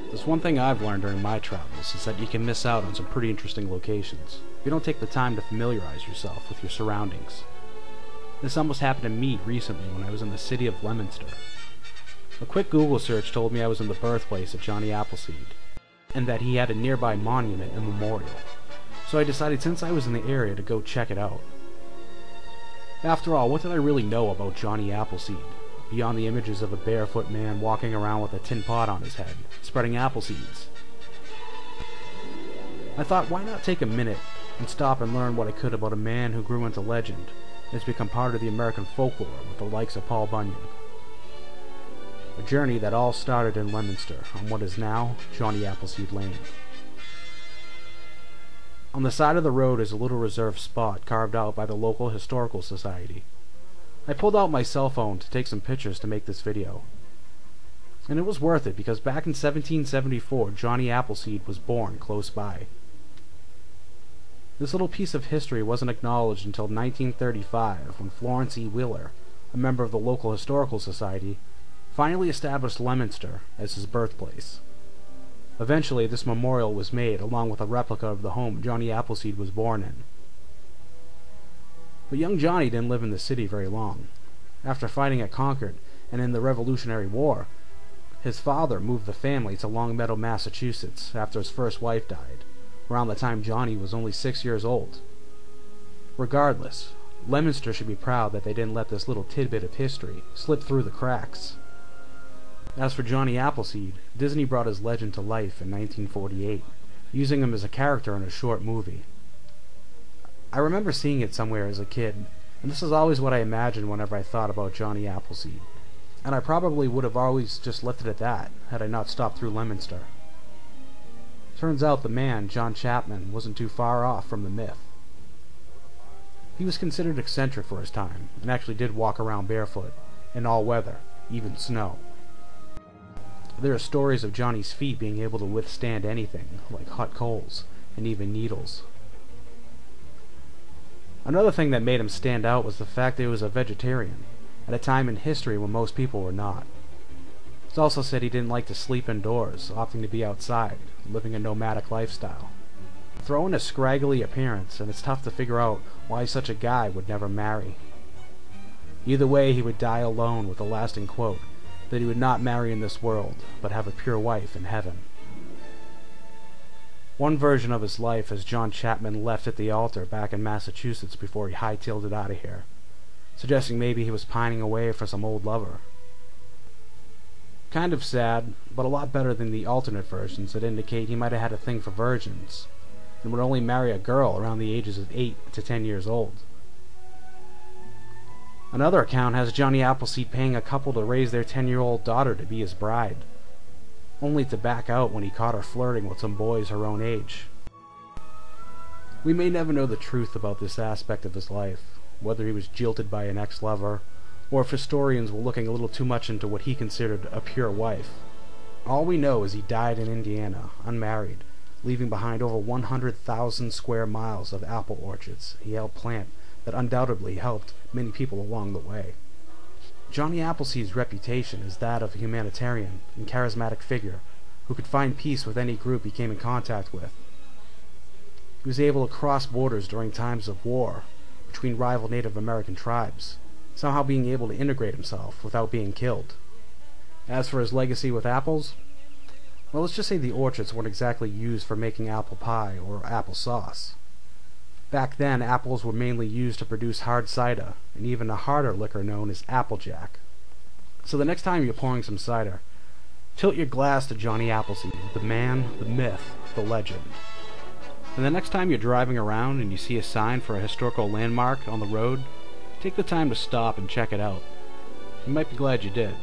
There's one thing I've learned during my travels is that you can miss out on some pretty interesting locations if you don't take the time to familiarize yourself with your surroundings. This almost happened to me recently when I was in the city of Leominster. A quick Google search told me I was in the birthplace of Johnny Appleseed, and that he had a nearby monument and memorial, so I decided since I was in the area to go check it out. After all, what did I really know about Johnny Appleseed, beyond the images of a barefoot man walking around with a tin pot on his head, spreading apple seeds? I thought, why not take a minute and stop and learn what I could about a man who grew into legend and has become part of the American folklore with the likes of Paul Bunyan. A journey that all started in Leominster on what is now Johnny Appleseed Lane. On the side of the road is a little reserved spot carved out by the local historical society. I pulled out my cell phone to take some pictures to make this video. And it was worth it because back in 1774 Johnny Appleseed was born close by. This little piece of history wasn't acknowledged until 1935 when Florence E. Wheeler, a member of the local historical society, finally established Leominster as his birthplace. Eventually this memorial was made along with a replica of the home Johnny Appleseed was born in. But young Johnny didn't live in the city very long. After fighting at Concord and in the Revolutionary War, his father moved the family to Longmeadow, Massachusetts after his first wife died, around the time Johnny was only 6 years old. Regardless, Leominster should be proud that they didn't let this little tidbit of history slip through the cracks. As for Johnny Appleseed, Disney brought his legend to life in 1948, using him as a character in a short movie. I remember seeing it somewhere as a kid, and this is always what I imagined whenever I thought about Johnny Appleseed. And I probably would have always just left it at that, had I not stopped through Leominster. Turns out the man, John Chapman, wasn't too far off from the myth. He was considered eccentric for his time, and actually did walk around barefoot, in all weather, even snow. There are stories of Johnny's feet being able to withstand anything, like hot coals, and even needles. Another thing that made him stand out was the fact that he was a vegetarian, at a time in history when most people were not. It's also said he didn't like to sleep indoors, opting to be outside, living a nomadic lifestyle. Throw in a scraggly appearance, and it's tough to figure out why such a guy would never marry. Either way, he would die alone with a lasting quote, that he would not marry in this world, but have a pure wife in heaven. One version of his life as John Chapman left at the altar back in Massachusetts before he hightailed it out of here, suggesting maybe he was pining away for some old lover. Kind of sad, but a lot better than the alternate versions that indicate he might have had a thing for virgins, and would only marry a girl around the ages of 8 to 10 years old. Another account has Johnny Appleseed paying a couple to raise their 10-year-old daughter to be his bride, only to back out when he caught her flirting with some boys her own age. We may never know the truth about this aspect of his life, whether he was jilted by an ex-lover, or if historians were looking a little too much into what he considered a pure wife. All we know is he died in Indiana, unmarried, leaving behind over 100,000 square miles of apple orchards he helped plant that undoubtedly helped many people along the way. Johnny Appleseed's reputation is that of a humanitarian and charismatic figure who could find peace with any group he came in contact with. He was able to cross borders during times of war between rival Native American tribes, somehow being able to integrate himself without being killed. As for his legacy with apples, well, let's just say the orchards weren't exactly used for making apple pie or apple sauce. Back then, apples were mainly used to produce hard cider, and even a harder liquor known as applejack. So the next time you're pouring some cider, tilt your glass to Johnny Appleseed, the man, the myth, the legend. And the next time you're driving around and you see a sign for a historical landmark on the road, take the time to stop and check it out. You might be glad you did.